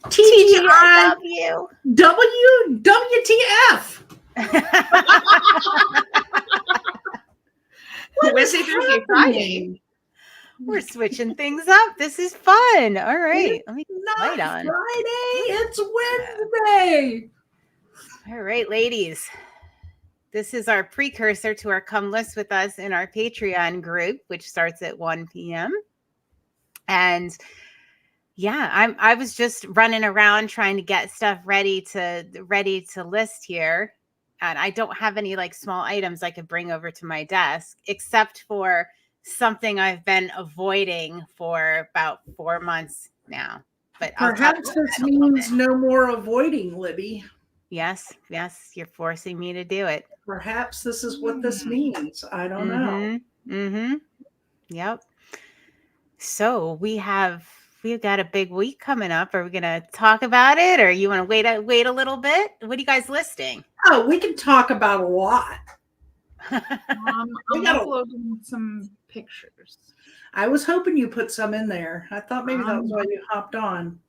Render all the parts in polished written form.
TGIW. WTF. Wednesday, Thursday, Friday. We're switching things up. This is fun. All right. Let me It's get the light not on. Friday. It's Wednesday. All right, ladies. This is our precursor to our Come List With Us in our Patreon group, which starts at 1 p.m. And yeah, I was just running around trying to get stuff ready to list here. And I don't have any like small items I could bring over to my desk, except for something I've been avoiding for about 4 months now. But perhaps this means no more avoiding, Libby. Yes, you're forcing me to do it. Perhaps this is what this means. I don't know. Mm-hmm. Yep. So we've got a big week coming up. Are we going to talk about it, or you want to wait a little bit? What are you guys listing? Oh, we can talk about a lot. I'm uploading some pictures. I was hoping you put some in there. I thought maybe that was why you hopped on.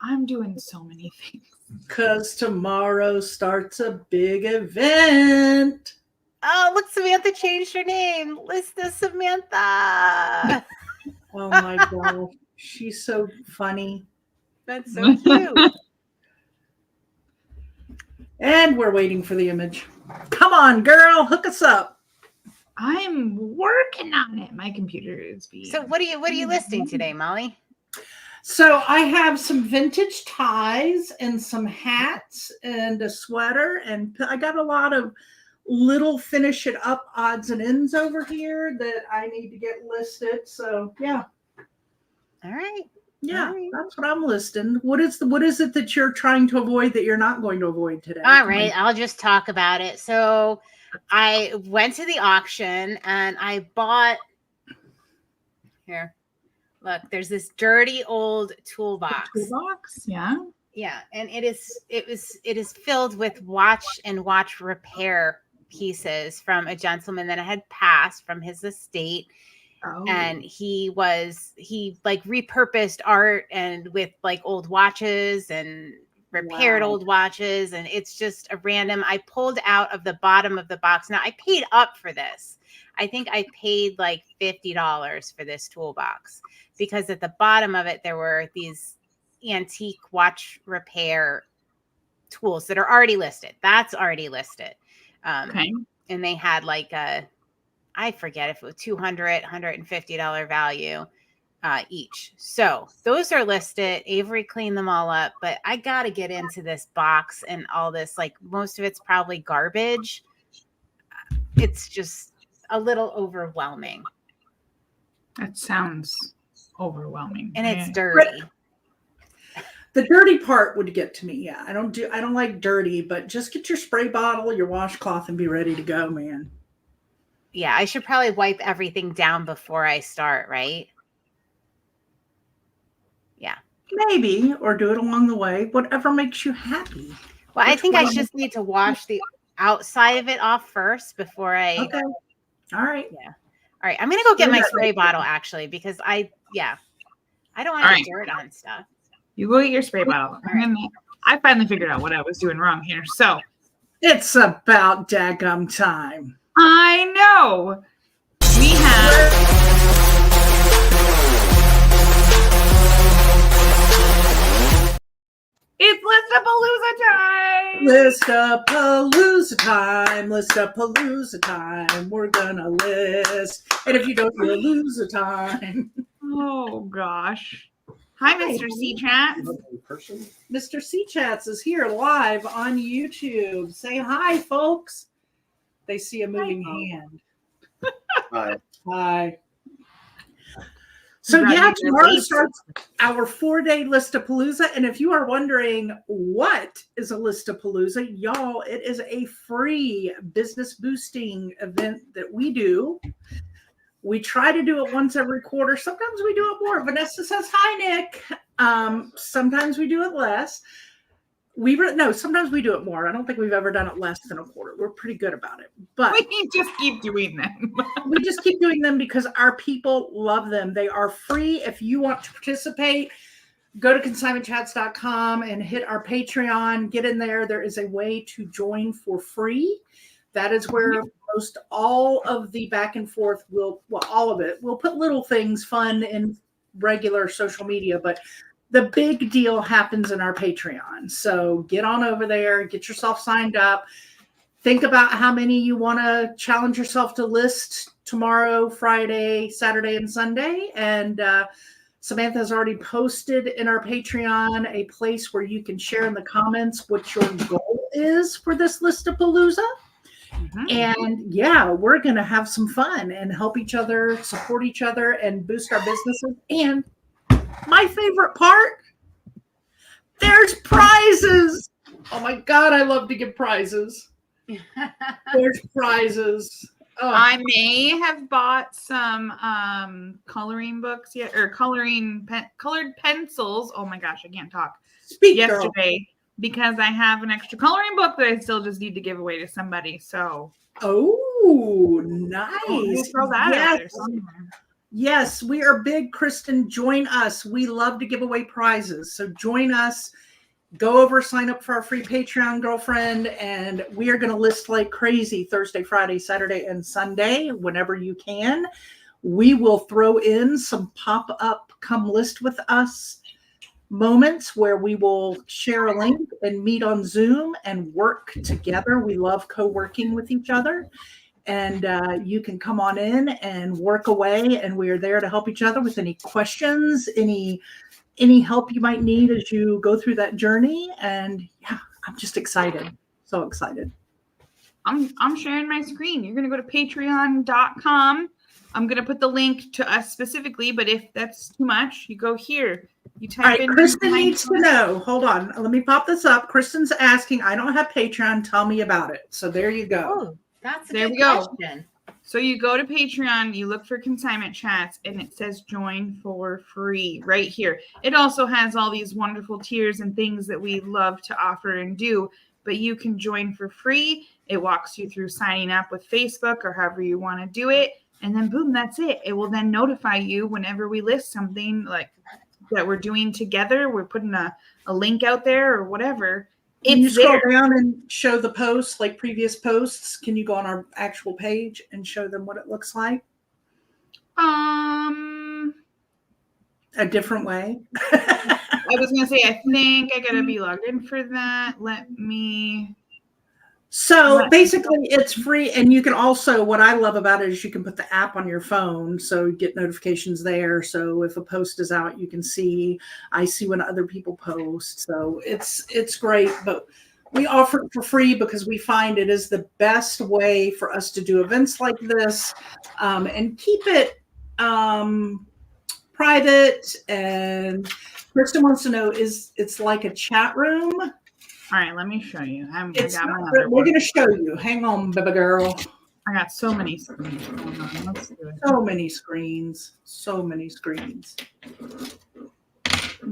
I'm doing so many things. Because tomorrow starts a big event. Oh, look, Samantha changed her name. Lista Samantha. Oh my God. She's so funny. That's so cute. And we're waiting for the image. Come on, girl. Hook us up. I'm working on it. My computer is being... So what are you listing today, Molly? So I have some vintage ties and some hats and a sweater, and I got a lot of little finish it up odds and ends over here that I need to get listed. So yeah. All right. Yeah, that's what I'm listing. What is it that you're trying to avoid that you're not going to avoid today? All right, I'll just talk about it. So I went to the auction and I bought here. Look, there's this dirty old toolbox. Toolbox, yeah. Yeah, and it is filled with watch repair pieces from a gentleman that had passed from his estate. Oh. And he like repurposed art and with like old watches and repaired old watches, and it's just a random. I pulled out of the bottom of the box. Now I paid up for this. I think I paid like $50 for this toolbox because at the bottom of it there were these antique watch repair tools that are already listed. That's already listed. Okay. And they had like I forget if it was $200, $150 value each. So those are listed. Avery cleaned them all up, but I got to get into this box and all this. Like most of it's probably garbage. It's just a little overwhelming. That sounds overwhelming. And it's dirty. The dirty part would get to me. Yeah, I don't like dirty, but just get your spray bottle, your washcloth, and be ready to go, man. Yeah, I should probably wipe everything down before I start, right? Yeah. Maybe, or do it along the way. Whatever makes you happy. Well, I think I just need to wash the outside of it off first before I... Okay. All right. Yeah. All right. I'm going to go get my spray bottle, actually, because I don't want to get dirt on stuff. You go get your spray bottle. I finally figured out what I was doing wrong here. So it's about daggum time. I know. We have it's Listapalooza time. Listapalooza time. We're gonna list. And if you don't, you'll lose a time. Oh gosh. Hi, Mr. C Chats. Mr. C Chats is here live on YouTube. Say hi, folks. They see a moving hand. Hi. Hi. So yeah, tomorrow starts our 4-day Listapalooza. And if you are wondering what is a Listapalooza, y'all, it is a free business boosting event that we do. We try to do it once every quarter. Sometimes we do it more. Vanessa says, hi, Nick. Sometimes we do it less. Sometimes we do it more. I don't think we've ever done it less than a quarter. We're pretty good about it. But we just keep doing them. We just keep doing them because our people love them. They are free. If you want to participate, go to consignmentchats.com and hit our Patreon. Get in there. There is a way to join for free. That is where most all of the back and forth all of it. We'll put little things fun in regular social media, but the big deal happens in our Patreon. So get on over there, get yourself signed up. Think about how many you want to challenge yourself to list tomorrow, Friday, Saturday, and Sunday. And Samantha has already posted in our Patreon a place where you can share in the comments what your goal is for this Listapalooza. And yeah, we're going to have some fun and help each other, support each other, and boost our businesses. And my favorite part, there's prizes. Oh my God, I love to give prizes. There's prizes. Oh. I may have bought some coloring books yet, or colored pencils. Oh my gosh, I can't talk. Yesterday, because I have an extra coloring book that I still just need to give away to somebody. So, oh, nice. We'll throw that out there somewhere. Yes, we are big. Kristen, join us. We love to give away prizes. So join us. Go over, sign up for our free Patreon, girlfriend, and we are going to list like crazy Thursday, Friday, Saturday, and Sunday whenever you can. We will throw in some pop-up come list with us moments where we will share a link and meet on Zoom and work together. We love co-working with each other. And you can come on in and work away, and we are there to help each other with any questions, any help you might need as you go through that journey. And yeah, I'm just excited. So excited. I'm sharing my screen. You're going to go to patreon.com. I'm going to put the link to us specifically, but if that's too much, you go here. You type All right, in. Kristen needs to know. Hold on. Let me pop this up. Kristen's asking, I don't have Patreon. Tell me about it. So there you go. Oh, that's a good question. So you go to Patreon, you look for Consignment Chats, and it says join for free right here. It also has all these wonderful tiers and things that we love to offer and do, but you can join for free. It walks you through signing up with Facebook or however you want to do it. And then boom, that's it. It will then notify you whenever we list something like that we're doing together. We're putting a link out there or whatever. Can you scroll down and show the posts, like previous posts? Can you go on our actual page and show them what it looks like? A different way. I was going to say, I think I got to be logged in for that. So basically it's free. And you can also, what I love about it is you can put the app on your phone. So you get notifications there. So if a post is out, you can see, I see when other people post. So it's great, but we offer it for free because we find it is the best way for us to do events like this, and keep it private. And Kristen wants to know, it's like a chat room? All right, let me show you. We're going to show you. Hang on, baby girl. I got so many screens going on. Let's do it. So many screens. So many screens.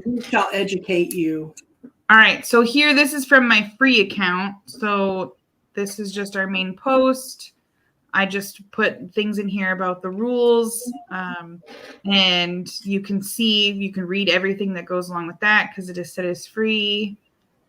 We shall educate you. All right, so here, this is from my free account. So this is just our main post. I just put things in here about the rules. And you can see, you can read everything that goes along with that because it is said is free.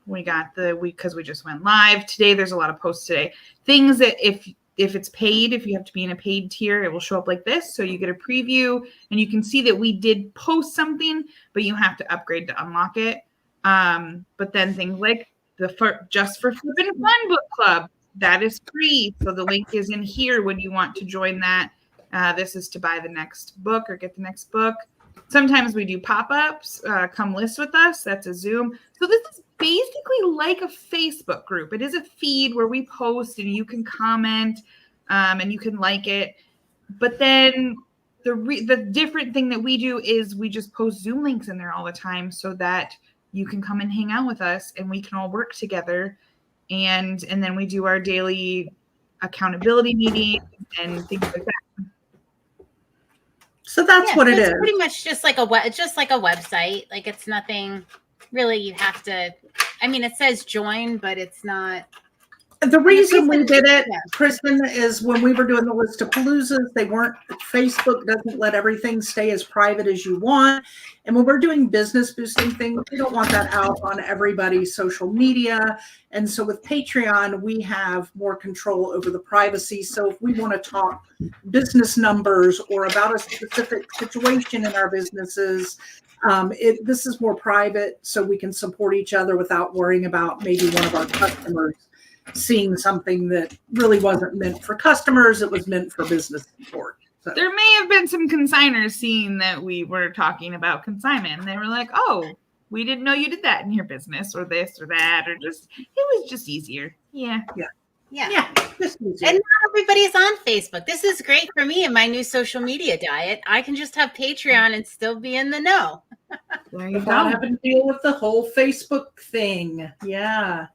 We got because we just went live today. There's a lot of posts today. Things that if it's paid, if you have to be in a paid tier, it will show up like this. So you get a preview and you can see that we did post something, but you have to upgrade to unlock it. But then things like Just for Flippin' Fun book club, that is free. So the link is in here when you want to join that. This is to buy the next book or get the next book. Sometimes we do pop-ups, come list with us. That's a Zoom. So this is basically like a Facebook group. It is a feed where we post and you can comment and you can like it. But then the different thing that we do is we just post Zoom links in there all the time so that you can come and hang out with us and we can all work together. And then we do our daily accountability meetings and things like that. So that's what it is. Pretty much just like a website. Like it's nothing really you have to. I mean, it says join, but it's not. The reason we did it, Yeah. Kristen, is when we were doing the list of paloozas, Facebook doesn't let everything stay as private as you want. And when we're doing business boosting things, we don't want that out on everybody's social media. And so with Patreon, we have more control over the privacy. So if we want to talk business numbers or about a specific situation in our businesses, this is more private, so we can support each other without worrying about maybe one of our customers seeing something that really wasn't meant for customers. It was meant for business support. So. There may have been some consigners seeing that we were talking about consignment, and they were like, oh, we didn't know you did that in your business, or this or that, or just, it was just easier. Yeah. Yeah. And not everybody's on Facebook. This is great for me in my new social media diet. I can just have Patreon and still be in the know. There you without go. having to deal with the whole Facebook thing. Yeah.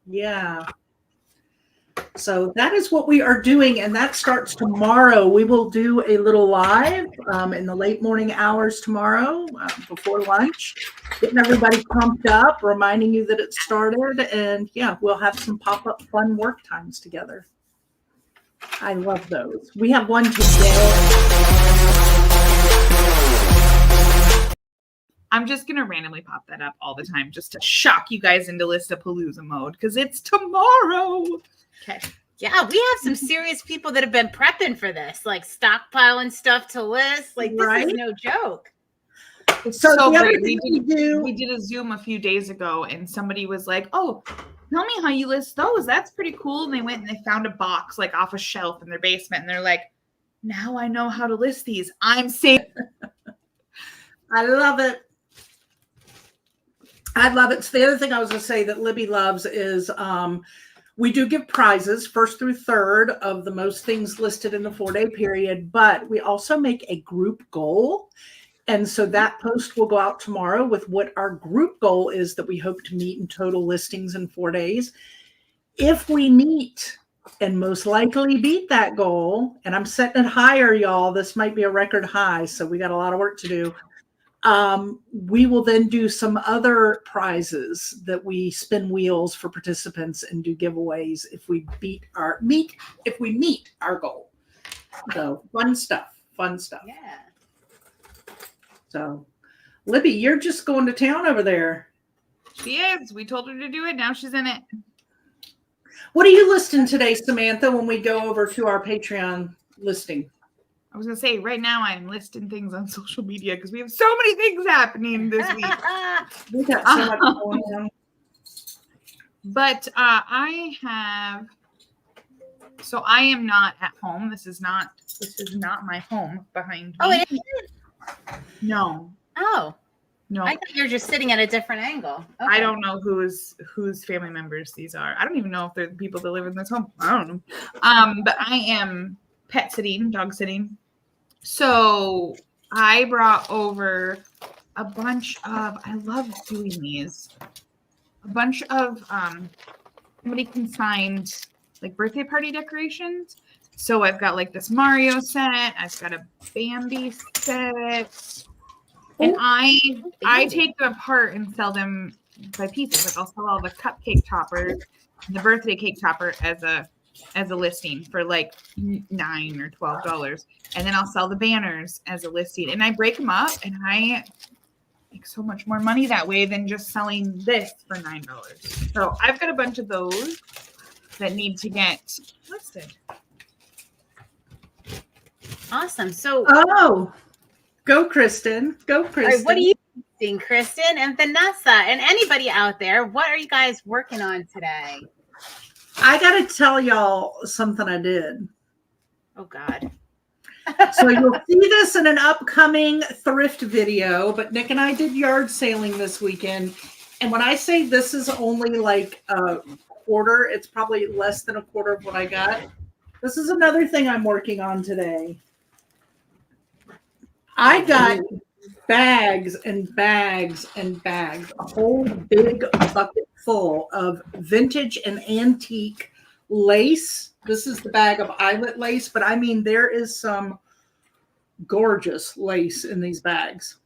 So that is what we are doing, and that starts tomorrow. We will do a little live in the late morning hours tomorrow before lunch, getting everybody pumped up, reminding you that it started, and yeah, we'll have some pop-up fun work times together. I love those. We have one today. I'm just going to randomly pop that up all the time just to shock you guys into Listapalooza mode because it's tomorrow. Okay. Yeah, we have some serious people that have been prepping for this, like stockpiling stuff to list. Like, this is no joke. It's So so the other great. thing We did a Zoom a few days ago, and somebody was like, oh, tell me how you list those. That's pretty cool. And they went and they found a box like off a shelf in their basement, and they're like, now I know how to list these. I'm safe. I love it. So the other thing I was going to say that Libby loves is we do give prizes first through third of the most things listed in the 4-day period, but we also make a group goal. And so that post will go out tomorrow with what our group goal is that we hope to meet in total listings in 4 days. If we meet and most likely beat that goal, and I'm setting it higher, y'all, this might be a record high, so we got a lot of work to do. We will then do some other prizes that we spin wheels for participants and do giveaways if we meet our goal. So fun stuff. Yeah. So Libby, you're just going to town over there. She is. We told her to do it. Now she's in it. What are you listing today, Samantha, when we go over to our Patreon listing? I was going to say, right now I'm listing things on social media because we have so many things happening this week. We got so much going on. But I am not at home. This is not my home behind me. Oh, it is? No. Oh. No. I thought you were just sitting at a different angle. Okay. I don't know whose family members these are. I don't even know if they're the people that live in this home. I don't know. But I am pet sitting, dog sitting. So I brought over a bunch of, I love doing these, a bunch of, somebody consigned like birthday party decorations. So I've got like this Mario set, I've got a Bambi set, and I take them apart and sell them by pieces. Like I'll sell all the cupcake toppers, the birthday cake topper as a listing for like $9 or $12, and then I'll sell the banners as a listing, and I break them up, and I make so much more money that way than just selling this for $9. So I've got a bunch of those that need to get listed. Awesome. So, go Kristen. All right, what are you doing, Kristen and Vanessa and anybody out there? What are you guys working on today? I got to tell y'all something I did. Oh, God. So you'll see this in an upcoming thrift video, but Nick and I did yard sailing this weekend. And when I say this is only like a quarter, it's probably less than a quarter of what I got. This is another thing I'm working on today. I got bags and bags and bags, a whole big bucket full of vintage and antique lace. This is the bag of eyelet lace, but I mean, there is some gorgeous lace in these bags.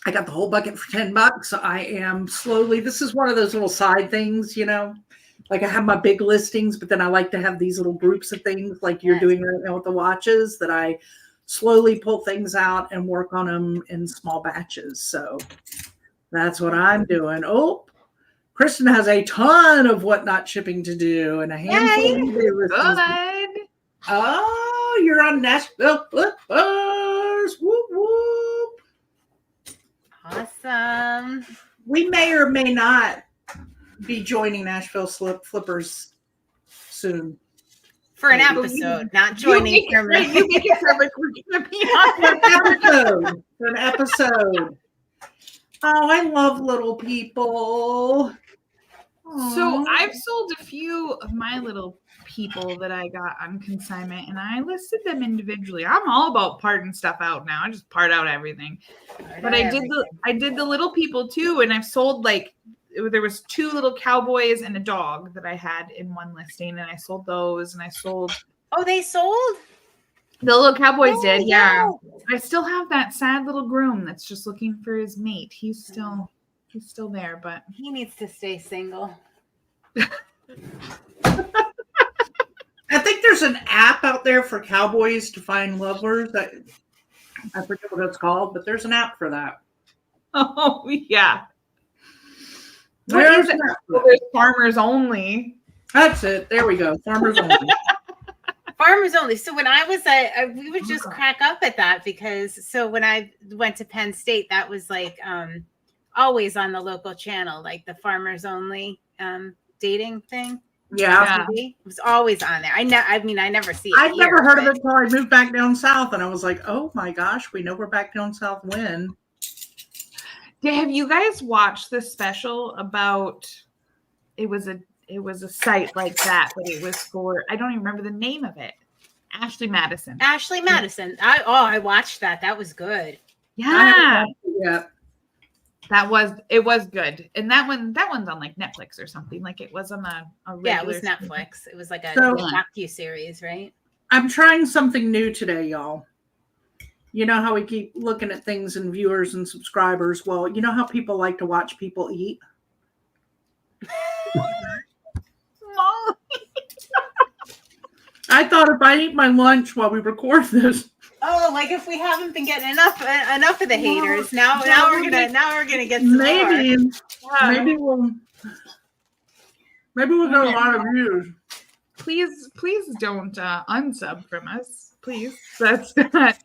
I got the whole bucket for $10. I am slowly, this is one of those little side things, you know, Like I have my big listings, but then I like to have these little groups of things like you're doing right now with the watches that I slowly pull things out and work on them in small batches. So that's what I'm doing. Oh, Kristen has a ton of whatnot shipping to do and a handful of eBay listings. Good. Oh, you're on Nashville Flippers. Whoop, whoop. Awesome. We may or may not be joining Nashville Flippers soon. For an episode, not joining for me. You make it sound like we're going to be on For an episode. Oh, I love little people. So I've sold a few of my little people that I got on consignment, and I listed them individually. I'm all about parting stuff out now. I just part out everything. But I did the little people too, and I've sold like there was 2 little cowboys and a dog that I had in one listing, and I sold those, and I sold. Oh, they sold? The little cowboys did, yeah. No. I still have that sad little groom that's just looking for his mate. He's still there, but he needs to stay single. I think there's an app out there for cowboys to find lovers. I forget what it's called, but there's an app for that. Oh yeah. There's farmers only. That's it. There we go. Farmers only. Farmers only. So when I was we would just crack up at that because when I went to Penn State, that was like always on the local channel, like the farmers only dating thing. Yeah. It was always on there. I never see it. I've never heard of it until I moved back down south, and I was like, oh my gosh, we know we're back down south when. Have you guys watched the special about it was a site like that, but it was for I don't even remember the name of it. Ashley Madison. I watched that. That was good. Yeah. Yeah. It was good. And that one's on like Netflix or something. Like it was on a regular. Yeah, it was Netflix. It was like a docu-series, right? I'm trying something new today, y'all. You know how we keep looking at things and viewers and subscribers. Well, you know how people like to watch people eat? I thought if I eat my lunch while we record this. Oh, like if we haven't been getting enough of the haters, now we're gonna get some maybe more. maybe we'll get a lot of views. Please don't unsub from us, please. That's not.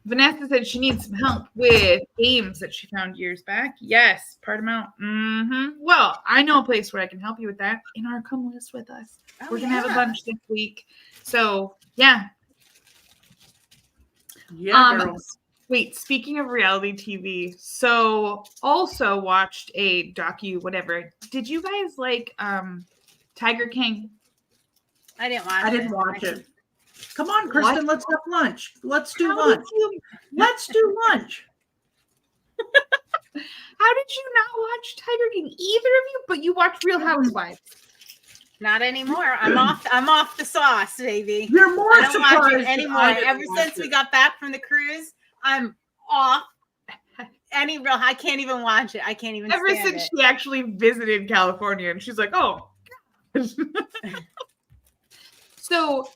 Vanessa said she needs some help with games that she found years back. Yes, part them out. Mm-hmm. Well, I know a place where I can help you with that. In our come list with us. We're gonna have a bunch this week. So yeah. Yeah, girls. Wait, speaking of reality TV, so also watched a docu, whatever. Did you guys like Tiger King? I didn't watch it. Come on, Kristen, let's have lunch. Let's do lunch. Let's do lunch. How did you not watch Tiger King? Either of you, but you watched Real Housewives. Not anymore. I'm off the sauce, baby. You're more I don't surprised watch it anymore. Ever since we got back from the cruise, I'm off. I can't even watch it. I can't even. Ever since she actually visited California, and she's like, oh. So,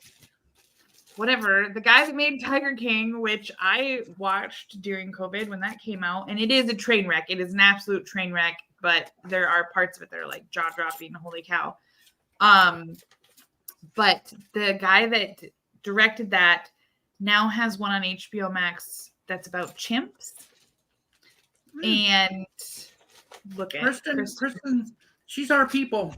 whatever. The guy that made Tiger King, which I watched during COVID when that came out, and it is a train wreck. It is an absolute train wreck, but there are parts of it that are like jaw dropping. Holy cow. But the guy that directed that now has one on HBO Max that's about chimps. And look at Kristen, she's our people.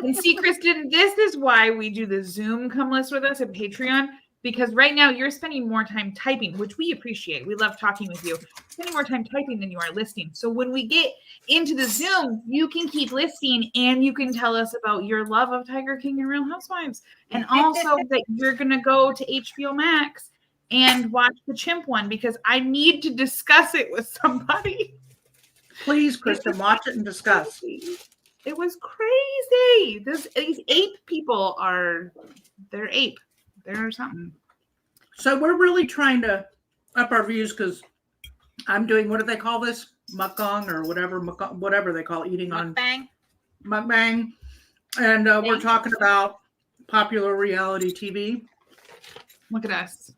And see, Kristen, this is why we do the Zoom come list with us at Patreon, because right now you're spending more time typing, which we appreciate. We love talking with you. Spending more time typing than you are listening. So when we get into the Zoom, you can keep listening and you can tell us about your love of Tiger King and Real Housewives. And also that you're going to go to HBO Max and watch the chimp one, because I need to discuss it with somebody. Please, Kristen, watch it and discuss. It was crazy. These ape people they're ape. They're something. So we're really trying to up our views because I'm doing, what do they call this? Mukbang or whatever they call eating on Mukbang. Mukbang. And we're talking about popular reality TV. Look at us.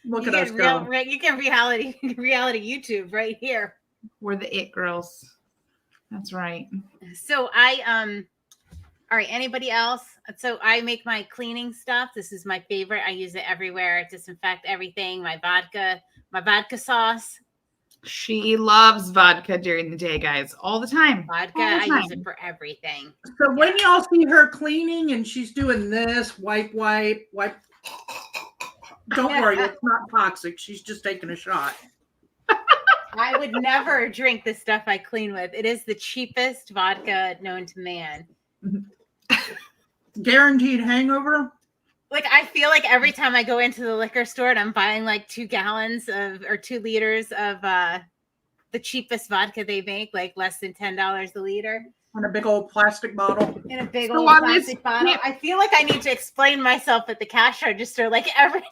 Look at us go. You can reality YouTube right here. We're the it girls. That's right. So all right, anybody else? So I make my cleaning stuff. This is my favorite. I use it everywhere. Disinfect everything. My vodka sauce. She loves vodka during the day, guys. All the time. Vodka, All the time. I use it for everything. So when y'all see her cleaning and she's doing this, wipe, don't worry, it's not toxic. She's just taking a shot. I would never drink the stuff I clean with. It is the cheapest vodka known to man. Guaranteed hangover. Like, I feel like every time I go into the liquor store and I'm buying like 2 gallons or 2 liters of the cheapest vodka they make, like less than $10 a liter. In a big old plastic bottle. In a big old plastic bottle. I feel like I need to explain myself at the cash register like every time.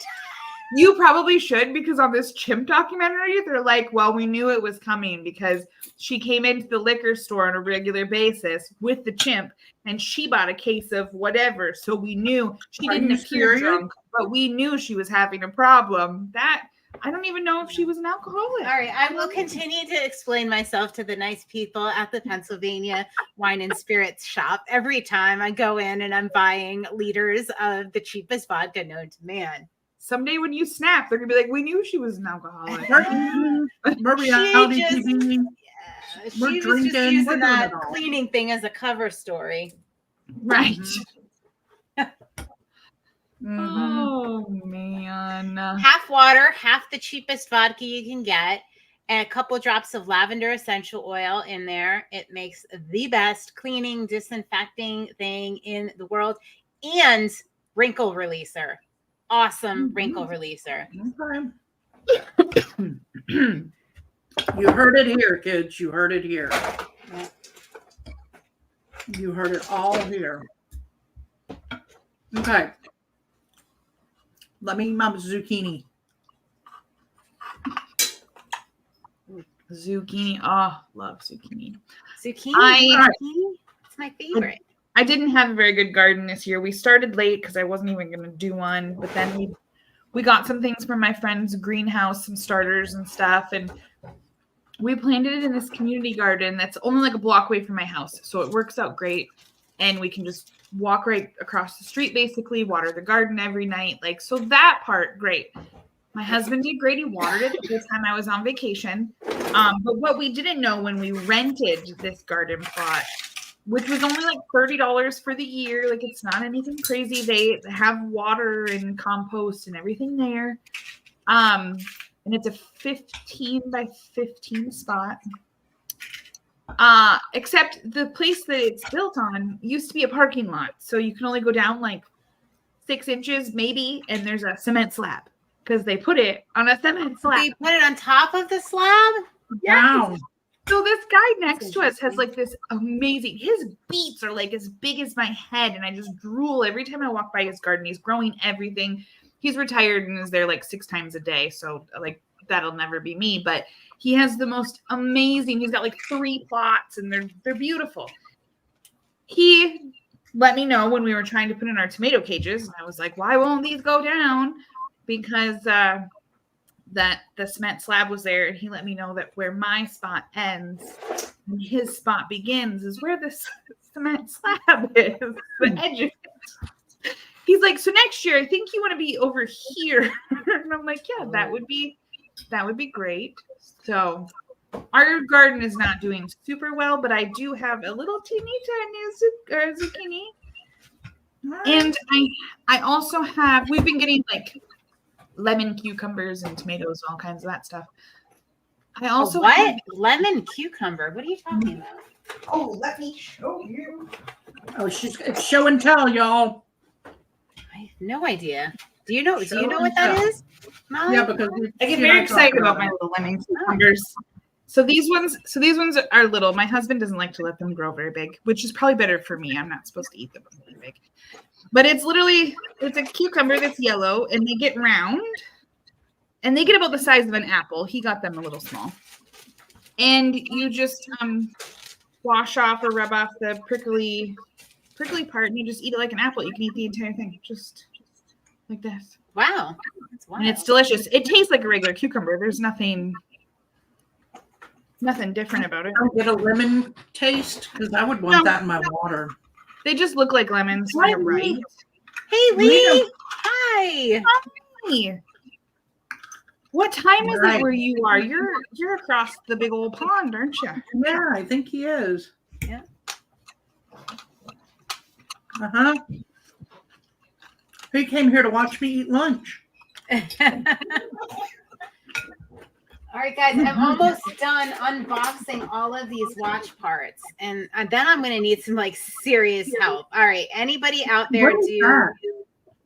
You probably should, because on this chimp documentary, they're like, well, we knew it was coming because she came into the liquor store on a regular basis with the chimp and she bought a case of whatever. So we knew she didn't appear drunk, but we knew she was having a problem. That I don't even know if she was an alcoholic. All right. I will continue to explain myself to the nice people at the Pennsylvania Wine and Spirits shop every time I go in and I'm buying liters of the cheapest vodka known to man. Someday when you snap, they're going to be like, we knew she was an alcoholic. We're reality TV. She was just using that cleaning thing as a cover story. Right. Mm-hmm. Oh, man. Half water, half the cheapest vodka you can get, and a couple drops of lavender essential oil in there. It makes the best cleaning, disinfecting thing in the world. And wrinkle releaser. Awesome wrinkle releaser. Okay. You heard it here, kids. You heard it here. You heard it all here. Okay. Let me eat my zucchini. Zucchini. Oh, love zucchini. Zucchini. It's my favorite. I didn't have a very good garden this year. We started late because I wasn't even going to do one. But then we got some things from my friend's greenhouse, some starters and stuff. And we planted it in this community garden that's only like a block away from my house. So it works out great. And we can just walk right across the street, basically, water the garden every night. Like, so that part, great. My husband did great. He watered it the time I was on vacation. But what we didn't know when we rented this garden plot, which was only like $30 for the year. Like, it's not anything crazy. They have water and compost and everything there. And it's a 15 by 15 spot. Except the place that it's built on used to be a parking lot. So you can only go down like 6 inches maybe. And there's a cement slab because they put it on a cement slab. They put it on top of the slab? Wow. So this guy next to us has like this amazing, his beets are like as big as my head. And I just drool every time I walk by his garden. He's growing everything. He's retired and is there like 6 times a day. So like that'll never be me, but he has the most amazing, he's got like 3 plots and they're beautiful. He let me know when we were trying to put in our tomato cages. And I was like, why won't these go down? Because, that the cement slab was there, and he let me know that where my spot ends and his spot begins is where the cement slab is, the edge. He's like, so next year I think you want to be over here. And I'm like, yeah, that would be great. So our garden is not doing super well, but I do have a little teeny tiny zucchini. And I also have, we've been getting like lemon cucumbers and tomatoes, all kinds of that stuff. I also have lemon cucumber. What are you talking about? Oh, let me show you. Oh, it's show and tell, y'all. I have no idea. Do you know what that is? Molly? Yeah, because I get very excited about my little lemon cucumbers. So these ones are little. My husband doesn't like to let them grow very big, which is probably better for me. I'm not supposed to eat them really big. But it's a cucumber that's yellow, and they get round, and they get about the size of an apple. He got them a little small. And you just wash off or rub off the prickly prickly part, and you just eat it like an apple. You can eat the entire thing, just like this. Wow. That's wild. And it's delicious. It tastes like a regular cucumber. There's nothing different about it. I'll get a lemon taste because I would want that in my water. They just look like lemons. Hi, You're right. Lee. Hey, Lee. Hi. Hi. What time is Right. it where you are? You're across the big old pond, aren't you? Yeah, I think he is. Yeah. Uh-huh. He came here to watch me eat lunch. All right, guys, I'm almost done unboxing all of these watch parts, and then I'm going to need some like serious help. All right, anybody out there What is do that?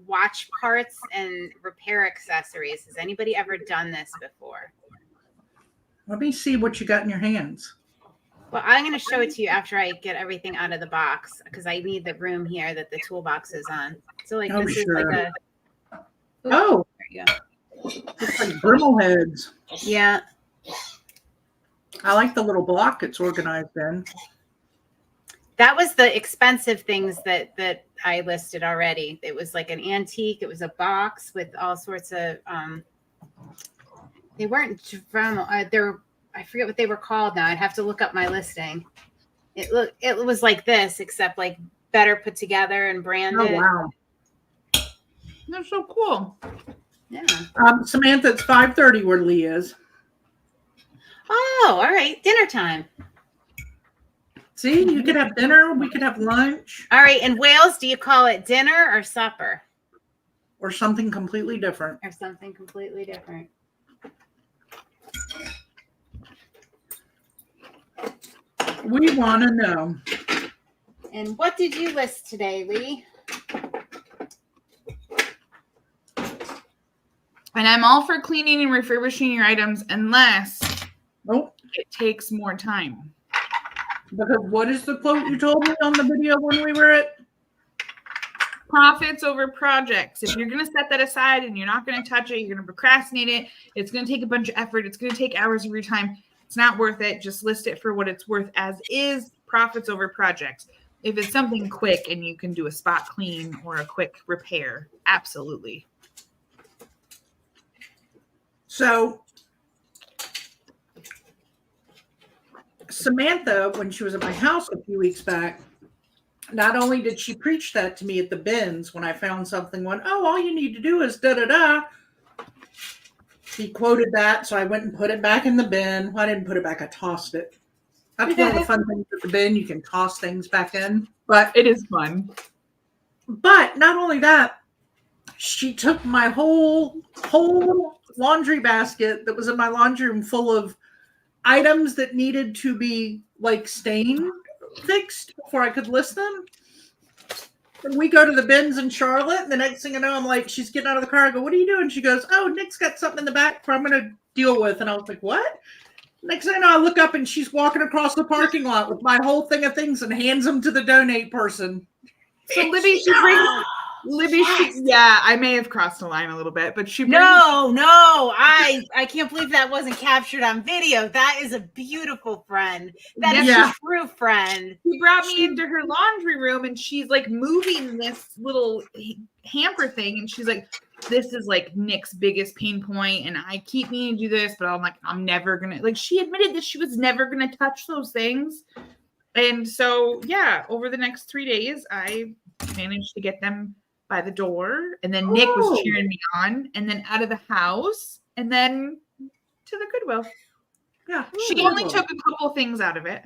watch parts and repair accessories? Has anybody ever done this before? Let me see what you got in your hands. Well, I'm going to show it to you after I get everything out of the box because I need the room here that the toolbox is on. So like Oh, this sure. is like a Oh, there you go. it's like brimble heads. Yeah. I like the little block it's organized in. That was the expensive things that I listed already. It was like an antique. It was a box with all sorts of they weren't they're I forget what they were called now. I'd have to look up my listing. It was like this, except like better put together and branded. Oh, wow. They're so cool. Yeah. Samantha, it's 5:30 where Lee is. Oh, all right. Dinner time. See, you could have dinner. We could have lunch All right. In Wales, do you call it dinner or supper or something completely different. or something completely different? We want to know. And what did you list today, Lee? And I'm all for cleaning and refurbishing your items unless Oh, it takes more time. because what is the quote you told me on the video when we were at? Profits over projects. If you're going to set that aside and you're not going to touch it, you're going to procrastinate it. It's going to take a bunch of effort. It's going to take hours of your time. It's not worth it. Just list it for what it's worth as is. Profits over projects. If it's something quick and you can do a spot clean or a quick repair, absolutely. So Samantha, when she was at my house a few weeks back, not only did she preach that to me at the bins when I found something, all you need to do is da-da-da. She quoted that, so I went and put it back in the bin. Well, I didn't put it back, I tossed it. That's one of the fun things at the bin. You can toss things back in. But It is fun. not only that, she took my whole laundry basket that was in my laundry room full of items that needed to be like stain fixed before I could list them. And we go to the bins in Charlotte, and the next thing I know, I'm like, she's getting out of the car. I go, what are you doing? She goes, oh, Nick's got something in the back I'm going to deal with. And I was like, what? Next thing I know, I look up and she's walking across the parking lot with my whole thing of things and hands them to the donate person. So Libby, she brings Libby. Yeah, I may have crossed the line a little bit, but she brings, No, I can't believe that wasn't captured on video. That is a beautiful friend. That is Yeah. a true friend. She brought me into her laundry room and she's like moving this little hamper thing, and she's like, this is like Nick's biggest pain point, and I keep meaning to do this, but I'm like, I'm never gonna, like, she admitted that she was never gonna touch those things. And so yeah, over the next 3 days I managed to get them by the door, and then Nick was cheering me on, and then out of the house, and then to the Goodwill. Yeah. She only took a couple things out of it.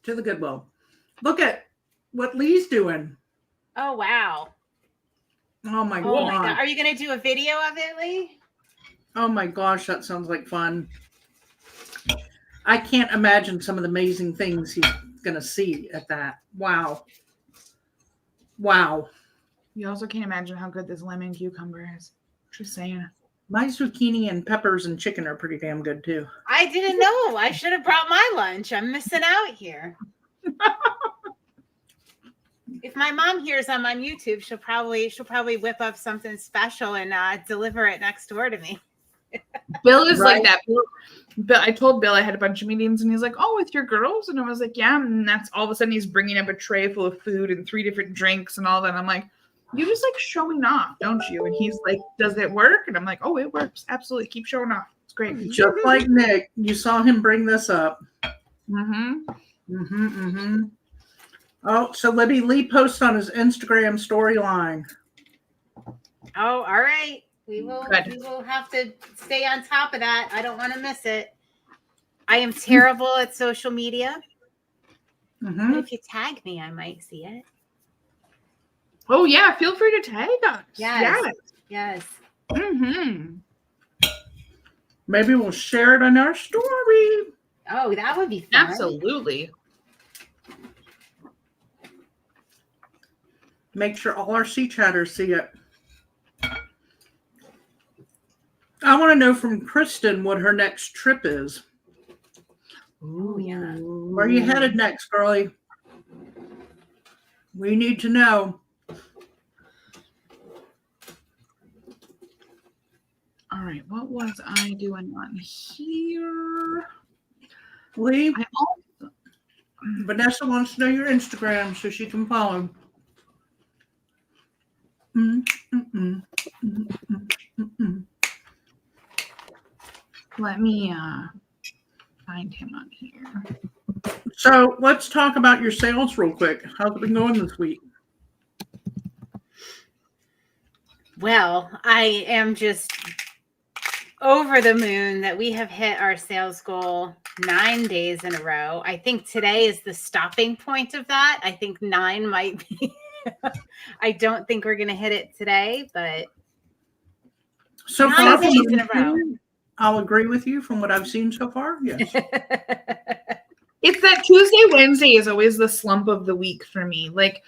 To the Goodwill. Look at what Lee's doing. Oh wow. Oh my Oh my God. god. Are you gonna do a video of it, Lee? Oh my gosh, that sounds like fun. I can't imagine some of the amazing things he's gonna see at that. Wow. Wow. You also can't imagine how good this lemon cucumber is. Just saying. My zucchini and peppers and chicken are pretty damn good too. I didn't know. I should have brought my lunch. I'm missing out here. If my mom hears I'm on YouTube, she'll probably whip up something special and deliver it next door to me. Bill is Right. like that. But I told Bill I had a bunch of meetings, and he's like, "Oh, with your girls?" And I was like, "Yeah." And that's all of a sudden he's bringing up a tray full of food and 3 different drinks and all that. And I'm like, "You just like showing off, don't you?" And he's like, "Does it work?" And I'm like, "Oh, it works. Absolutely. Keep showing off. It's great." Just like Nick, you saw him bring this up. Mm-hmm. Oh, so Libby, Lee posts on his Instagram storyline. Oh, all right. We will have to stay on top of that. I don't want to miss it. I am terrible at social media. But if you tag me, I might see it. Oh, yeah. Feel free to tag us. Yes. Mm-hmm. Maybe we'll share it on our story. Oh, that would be fun. Absolutely. Make sure all our sea chatters see it. I want to know from Kristen what her next trip is. Oh, yeah. Where are you headed next, girlie? We need to know. All right. What was I doing on here? Lee, Vanessa wants to know your Instagram so she can follow. Let me find him on here. So let's talk about your sales real quick. How's it been going this week? Well, I am just over the moon that we have hit our sales goal 9 days in a row. I think today is the stopping point of that. I think 9 might be. I don't think we're going to hit it today, but so 9 days in a row. I'll agree with you from what I've seen so far. Yes. It's that Tuesday, Wednesday is always the slump of the week for me. Like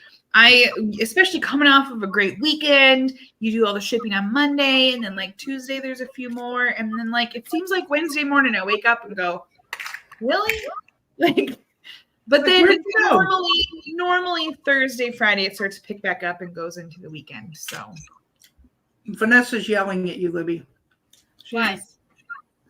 especially coming off of a great weekend, you do all the shipping on Monday, and then like Tuesday, there's a few more. And then like, it seems like Wednesday morning, I wake up and go, really? Like, but then normally Thursday, Friday, it starts to pick back up and goes into the weekend. So Vanessa's yelling at you, Libby. Why?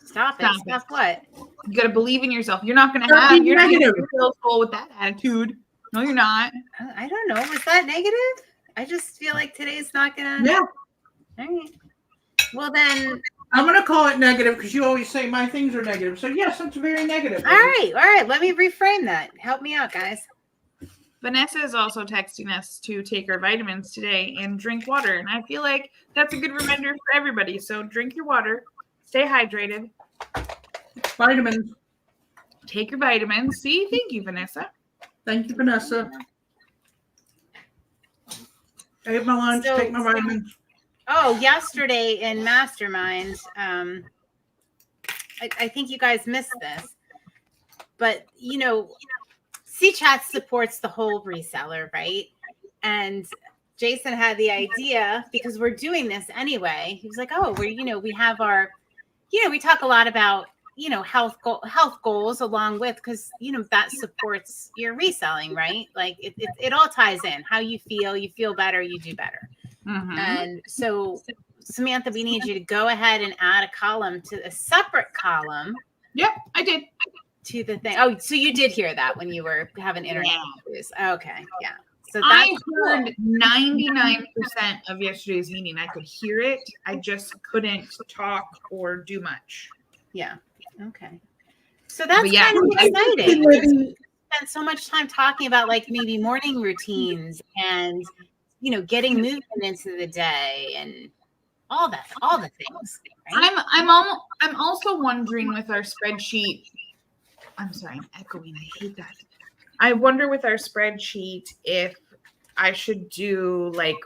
Stop it. Stop what? You got to believe in yourself. You're not going to have your sales goal with that attitude. No, you're not. I don't know. Was that negative? I just feel like today's not going to. Yeah. All right. Well, then. I'm going to call it negative because you always say my things are negative. So, yes, that's very negative. All right. Let me reframe that. Help me out, guys. Vanessa is also texting us to take our vitamins today and drink water. And I feel like that's a good reminder for everybody. So drink your water. Stay hydrated. Vitamins. Take your vitamins. See? Thank you, Vanessa. Thank you, Vanessa. I ate my lunch. Take my vitamins. Oh, yesterday in Mastermind, I think you guys missed this. But, C-Chat supports the whole reseller, right? And Jason had the idea, because we're doing this anyway. He was like, oh, we have our, we talk a lot about, health goals along with, because, that supports your reselling, right? Like it all ties in. How you feel better, you do better. Mm-hmm. And so, Samantha, we need you to go ahead and add a separate column. Yep, I did. To the thing. Oh, so you did hear that when you were having internet issues. Okay, yeah. So I heard 99% of yesterday's meeting. I could hear it. I just couldn't talk or do much. Yeah. Okay. So that's kind of exciting. We spent so much time talking about like maybe morning routines and getting movement into the day and all the things. Right? I'm also wondering with our spreadsheet. I'm sorry, I'm echoing. I hate that. I wonder with our spreadsheet if I should do like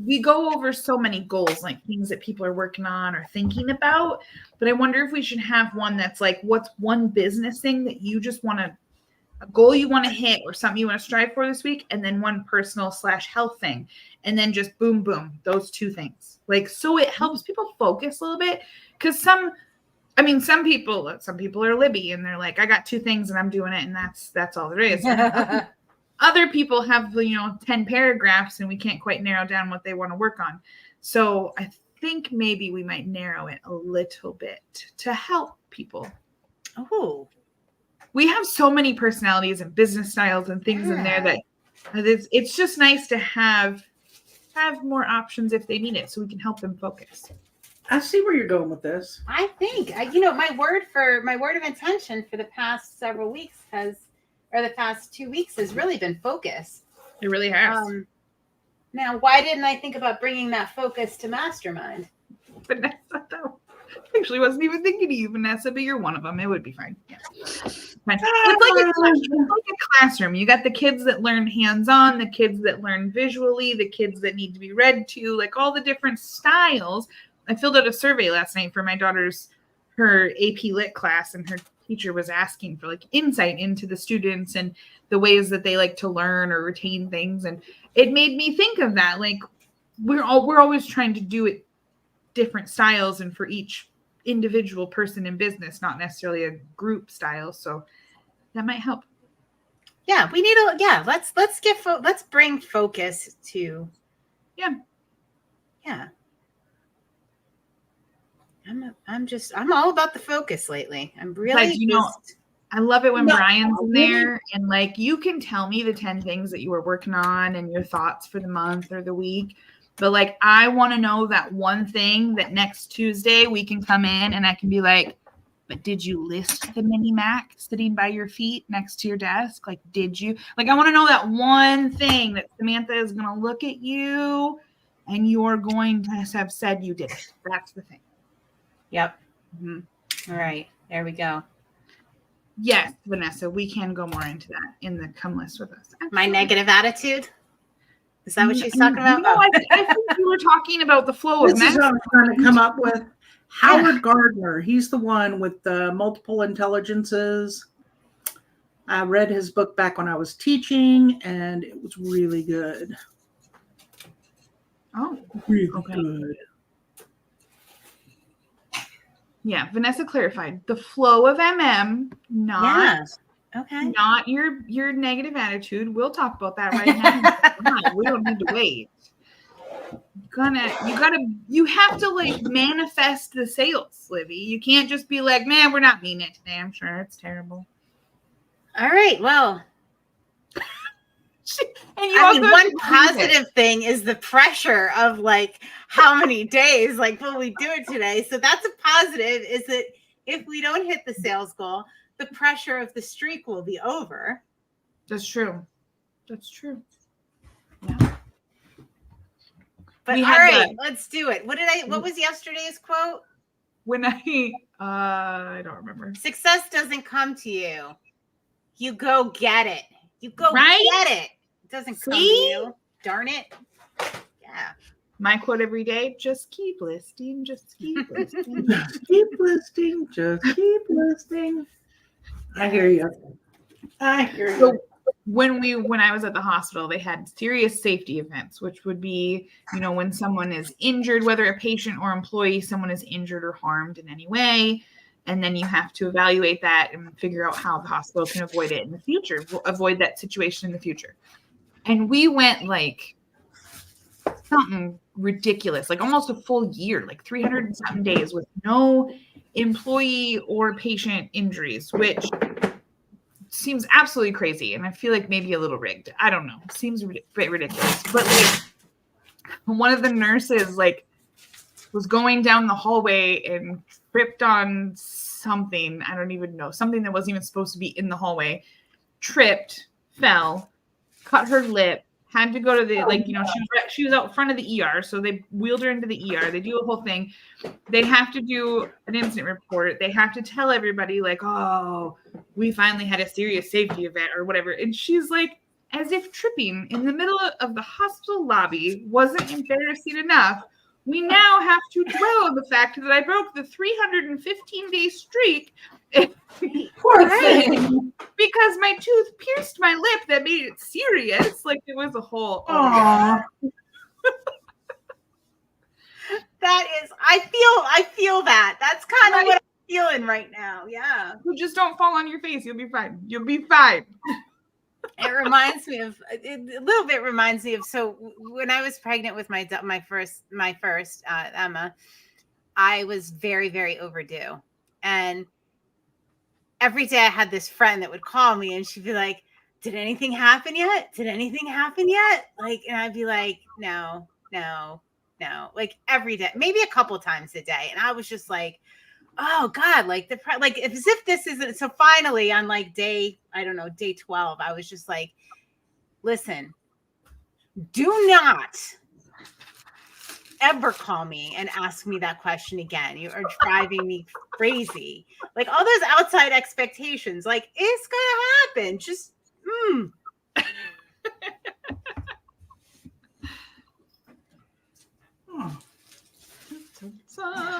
we go over so many goals, like things that people are working on or thinking about. But I wonder if we should have one that's like, what's one business thing that you just want to, a goal you want to hit or something you want to strive for this week, and then one personal/health thing, and then just boom, those 2 things. Like, so it helps people focus a little bit, because some people are Libby and they're like, I got 2 things and I'm doing it, and that's all there is. Other people have 10 paragraphs and we can't quite narrow down what they want to work on. So I think maybe we might narrow it a little bit to help people. Oh, We have so many personalities and business styles and things in there that it's just nice to have more options if they need it, so we can help them focus. I see where you're going with this. I think my word of intention for the past several weeks the past 2 weeks has really been focus. It really has. Now, why didn't I think about bringing that focus to Mastermind? Vanessa, though. I actually wasn't even thinking of you, Vanessa, but you're one of them. It would be fine. Yeah. Fine. It's like a classroom. You got the kids that learn hands-on, the kids that learn visually, the kids that need to be read to, like all the different styles. I filled out a survey last night for my daughter's her AP Lit class, and her teacher was asking for like insight into the students and the ways that they like to learn or retain things. And it made me think of that. Like we're always trying to do it different styles and for each individual person in business, not necessarily a group style. So that might help. Yeah, we need let's bring focus to. Yeah. I'm all about the focus lately. I'm really I love it when Brian's in there and like you can tell me the 10 things that you were working on and your thoughts for the month or the week. But like I want to know that one thing that next Tuesday we can come in and I can be like, but did you list the mini Mac sitting by your feet next to your desk? Like, did you? Like, I want to know that one thing that Samantha is going to look at you and you're going to have said you did it. That's the thing. Yep. Mm-hmm. All right. There we go. Yes, Vanessa, we can go more into that in the come list with us. Absolutely. My negative attitude? Is that what she's talking about? No, I think you were talking about the flow of messages. This is what I'm trying to come up with. Howard Gardner. He's the one with the multiple intelligences. I read his book back when I was teaching, and it was really good. Oh, really good. Yeah, Vanessa clarified the flow of not your negative attitude. We'll talk about that right now. We don't need to wait. You have to like manifest the sales, Livy. You can't just be like, man, we're not meeting it today. I'm sure it's terrible. All right, well. One positive thing is the pressure of like how many days, like, will we do it today? So that's a positive, is that if we don't hit the sales goal, the pressure of the streak will be over. That's true. Yeah. But all right, let's do it. What was yesterday's quote? I don't remember. Success doesn't come to you. You go get it. You go get it. It doesn't come to you. Darn it. Yeah. My quote every day, just keep listing, just keep listing. Just keep listing, just keep listing. I hear you. So when I was at the hospital, they had serious safety events, which would be, when someone is injured, whether a patient or employee, someone is injured or harmed in any way. And then you have to evaluate that and figure out how the hospital can avoid it in the future, avoid that situation in the future. And we went like something ridiculous, like almost a full year, like 300 and something days with no employee or patient injuries, which seems absolutely crazy. And I feel like maybe a little rigged. I don't know. Seems a bit ridiculous. But like one of the nurses was going down the hallway and tripped on something. I don't even know. Something that wasn't even supposed to be in the hallway. Tripped, fell, cut her lip, had to go to the, she was out front of the ER. So they wheeled her into the ER. They do a whole thing. They have to do an incident report. They have to tell everybody oh, we finally had a serious safety event or whatever. And she's like, as if tripping in the middle of the hospital lobby wasn't embarrassing enough. We now have to dwell on the fact that I broke the 315-day streak Poor thing. Because my tooth pierced my lip that made it serious. Like it was a whole. Aww. That is, I feel that. That's kind of what I'm feeling right now. Yeah. You just don't fall on your face. You'll be fine. You'll be fine. It reminds me of so when I was pregnant with my first Emma, I was very, very overdue. And every day I had this friend that would call me and she'd be like, did anything happen yet? Did anything happen yet? Like, and I'd be like, no, like every day, maybe a couple times a day. And I was just like, oh God, like as if this isn't. So finally on like day 12, I was just like, listen, do not ever call me and ask me that question again. You are driving me crazy. Like all those outside expectations, like it's gonna happen. Just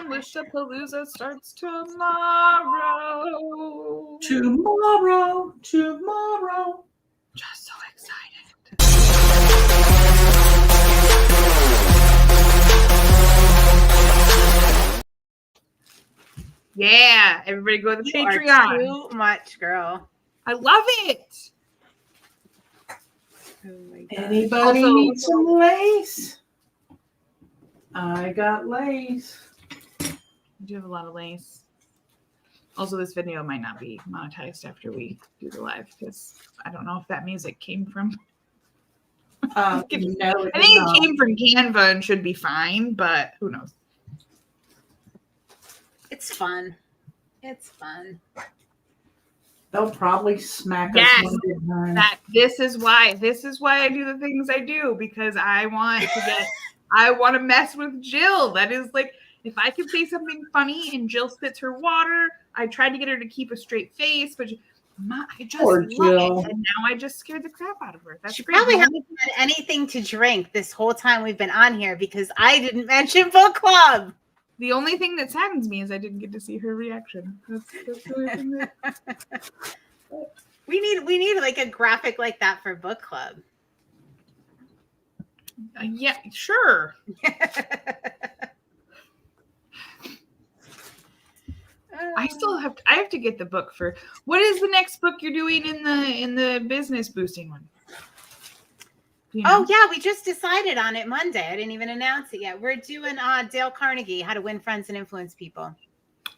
Listapalooza starts tomorrow. Tomorrow. Just so excited. Yeah, everybody go to the Patreon. Too much, girl. I love it. Oh my God. Anybody need some lace? I got lace. You do have a lot of lace. Also, this video might not be monetized after we do the live because I don't know if that music came from. No, I think it came from Canva and should be fine, but who knows? It's fun. It's fun. They'll probably smack Yes, us. This is why I do the things I do, because I want to mess with Jill. That is like, if I can say something funny and Jill spits her water, I tried to get her to keep a straight face, but I just love it. And now I just scared the crap out of her. That's she great. probably hasn't had anything to drink this whole time we've been on here because I didn't mention book club. The only thing that saddens me is I didn't get to see her reaction. That's the only thing that... We need like a graphic like that for book club. Yeah, sure. I have to get the book for. What is the next book you're doing in the business boosting one? You know? Oh yeah, we just decided on it Monday. I didn't even announce it yet. We're doing Dale Carnegie, How to Win Friends and Influence People.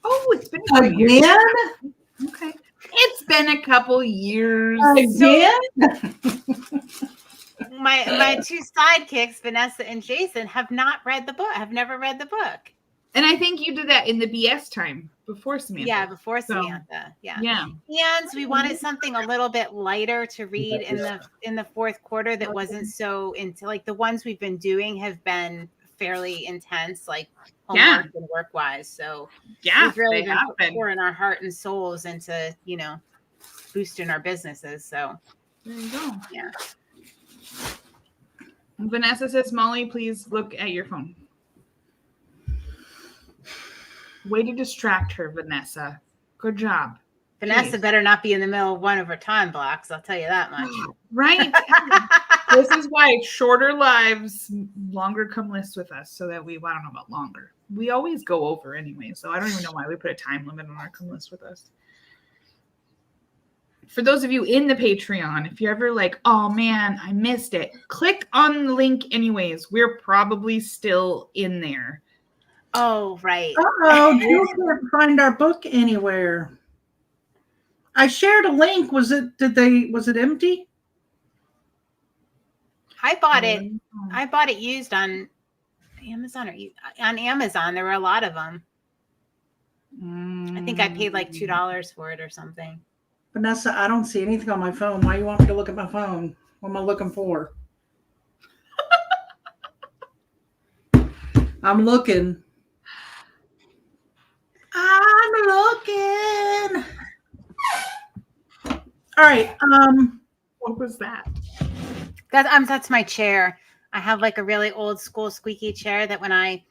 Oh, it's been again. Okay, it's been a couple years again. My two sidekicks, Vanessa and Jason, have not read the book. Have never read the book. And I think you did that in the BS time before Samantha. Yeah, before Samantha. Yeah. Yeah. And we wanted something a little bit lighter to read in the fourth quarter that wasn't so into, like, the ones we've been doing have been fairly intense, like homework and work wise. So we've really been pouring our heart and souls into, boosting our businesses. So there you go. Yeah. Vanessa says, Molly, please look at your phone. Way to distract her, Vanessa. Good job. Vanessa better not be in the middle of one of her time blocks. I'll tell you that much. Right. This is why shorter lives, longer come list with us, so that I don't know about longer. We always go over anyway, so I don't even know why we put a time limit on our come list with us. For those of you in the Patreon, if you're ever like, oh man, I missed it, click on the link anyways. We're probably still in there. Oh, right. Oh, you can't find our book anywhere. I shared a link. Was it empty? I bought it. I bought it used on Amazon on Amazon. There were a lot of them. I think I paid like $2 for it or something. Vanessa, I don't see anything on my phone. Why you want me to look at my phone? What am I looking for? I'm looking. All right. What was that? That's my chair. I have like a really old school squeaky chair that when I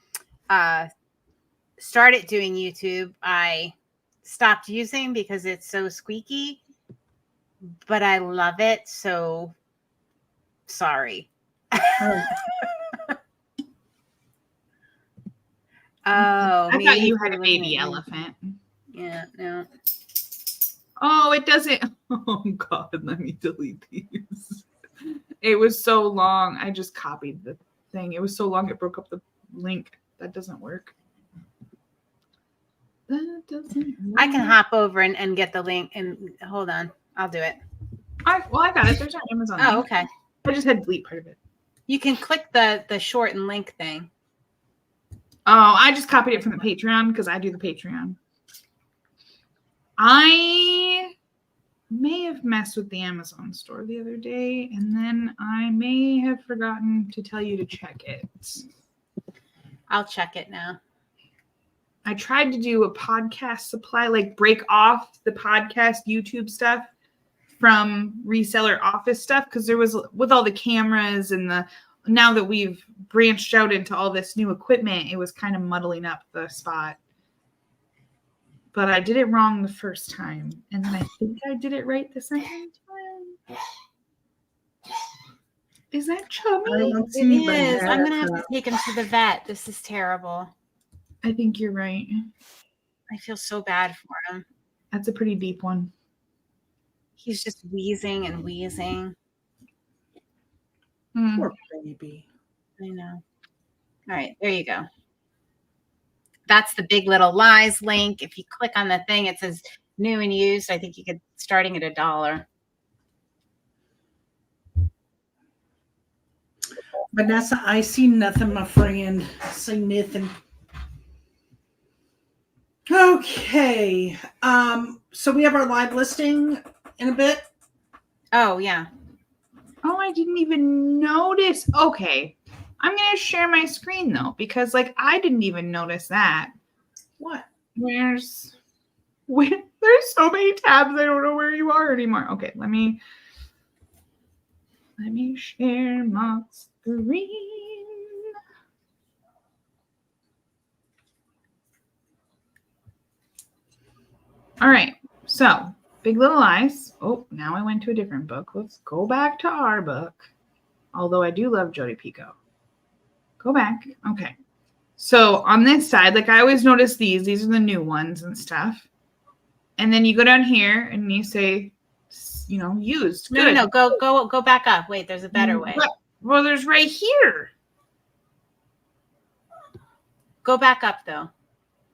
started doing YouTube, I stopped using because it's so squeaky, but I love it. So sorry. Oh, I thought you had a baby elephant. Yeah, no. Oh, it doesn't. Oh, God, let me delete these. It was so long. I just copied the thing. It was so long, it broke up the link. That doesn't work. That doesn't I can hop over and get the link. And hold on, I'll do it. I got it. There's an Amazon. Oh, link. okay. I just had to delete part of it. You can click the shorten link thing. Oh, I just copied it from the Patreon because I do the Patreon. I may have messed with the Amazon store the other day, and then I may have forgotten to tell you to check it. I'll check it now. I tried to do a podcast supply, like break off the podcast YouTube stuff from reseller office stuff, because there was, with all the cameras and now that we've branched out into all this new equipment, it was kind of muddling up the spot. But I did it wrong the first time, and then I think I did it right the second time. Is that chubby? It is. I'm gonna have to take him to the vet. This is terrible. I think you're right. I feel so bad for him. That's a pretty deep one. He's just wheezing and wheezing. Poor baby. I know. All right, there you go. That's the Big Little Lies link. If you click on the thing, it says new and used. I think you could starting at $1. Vanessa, I see nothing, my friend. I see nothing. Okay. So we have our live listing in a bit. Oh, yeah. Oh, I didn't even notice. Okay. I'm going to share my screen, though, because, like, I didn't even notice that. What? There's so many tabs, I don't know where you are anymore. Okay, let me share my screen. All right, so Big Little Lies. Oh, now I went to a different book. Let's go back to our book. Although I do love Jodi Picoult. Go back. Okay. So on this side, like I always notice these are the new ones and stuff. And then you go down here and you say, used. Good. No. Go back up. Wait, there's a better way. Well, there's right here. Go back up though.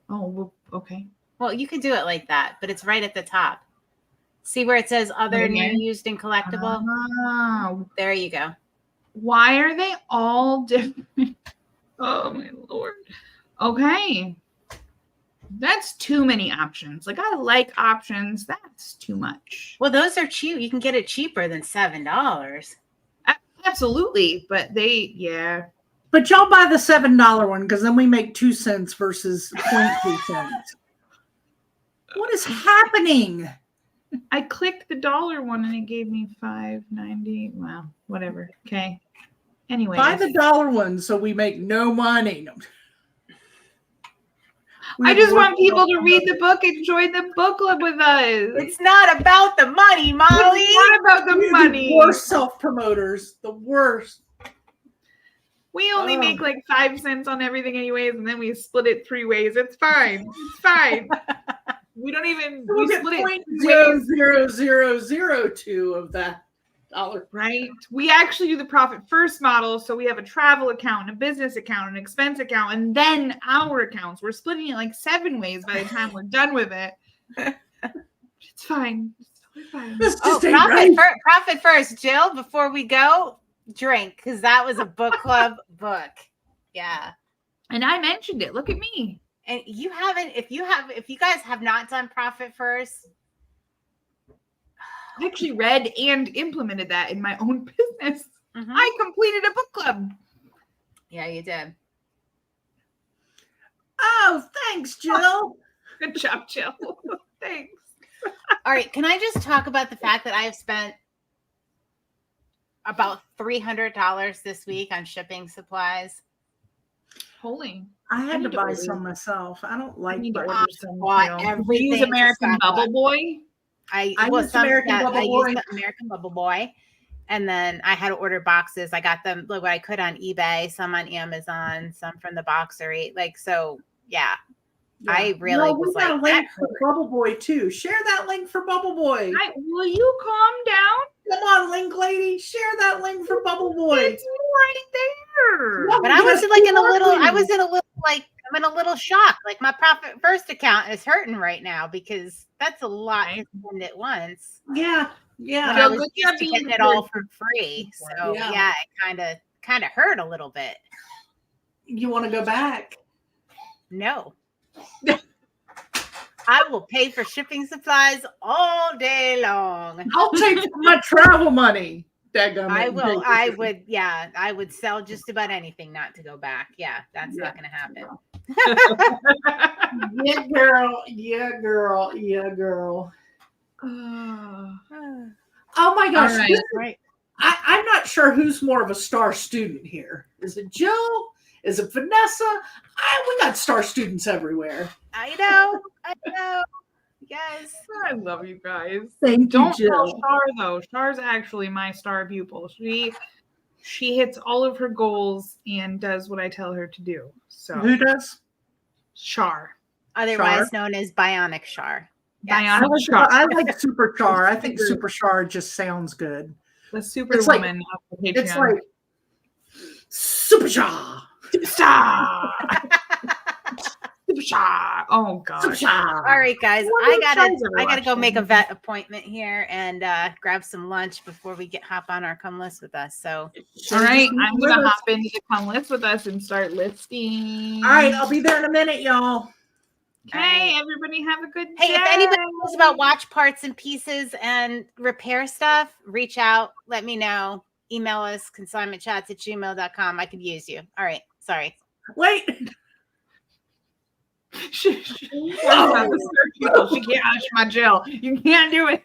Oh, well, okay. Well, you could do it like that, but it's right at the top. See where it says other new, used, and collectible? Oh. There you go. Why are they all different? Oh, my Lord. Okay. That's too many options. Like, I like options. That's too much. Well, those are cheap. You can get it cheaper than $7. Absolutely. But yeah. But y'all buy the $7 one because then we make 2 cents versus 0.2 cents. What is happening? I clicked the dollar one and it gave me $5.90. Wow, whatever. Okay. Anyway, buy the dollar one so we make no money. I just want people to read the book and join the book club with us. It's not about the money, Molly. It's not about the money. The worst self-promoters. The worst. We only make like 5 cents on everything anyways, and then we split it 3 ways. It's fine. It's fine. We don't even we split it it 0.00002 of that dollar. Right. We actually do the profit first model. So we have a travel account, and a business account, an expense account, and then our accounts. We're splitting it like 7 ways by the time we're done with it. It's fine. It's totally fine. Profit first, Jill, before we go, drink, because that was a book club book. Yeah. And I mentioned it. Look at me. And you haven't, if you guys have not done profit first. I actually read and implemented that in my own business. Mm-hmm. I completed a book club. Yeah, you did. Oh, thanks, Jill. Good job, Jill. Thanks. All right. Can I just talk about the fact that I have spent about $300 this week on shipping supplies? Holy. I had to buy some myself. I don't like everything. Use American Bubble Boy. I used American Bubble Boy. And then I had to order boxes. I got them like what I could on eBay, some on Amazon, some from the Boxer. Like, so yeah. I really was like, a link for Bubble Boy too. Share that link for Bubble Boy. Will you calm down? Come on, link lady. Share that link for Bubble Boy. It's right there. But I was like in a little like I'm in a little shock. Like my Profit First account is hurting right now because that's a lot to spend at once. Yeah. When I was used to getting it all for free. So yeah, it kind of hurt a little bit. You want to go back? No. I will pay for shipping supplies all day long. I'll take my travel money. I would sell just about anything not to go back. Yeah, that's not going to happen. Yeah, girl. Yeah, girl. Yeah, girl. Oh my gosh. Right. I'm not sure who's more of a star student here. Is it Jill? Is it Vanessa? We got star students everywhere. I know. Yes. I love you guys. Don't tell Shar though. Shar's actually my star pupil. She hits all of her goals and does what I tell her to do. So who does? Shar. Otherwise known as Bionic Shar. Yes. Bionic Shar. I like Super Char. I think Super Char just sounds good. The Superwoman of the Patreon. It's like Super Char. Superstar. Superstar. Oh god. Superstar. All right, guys. I gotta go make a vet appointment here and grab some lunch before we hop on our come list with us. So all right, I'm gonna hop into the come list with us and start listing. All right, I'll be there in a minute, y'all. Okay, everybody have a good day. Hey, if anybody knows about watch parts and pieces and repair stuff, reach out. Let me know. Email us, consignmentchats@gmail.com. I could use you. All right. Sorry. Wait. She can't hush my Jill. You can't do it.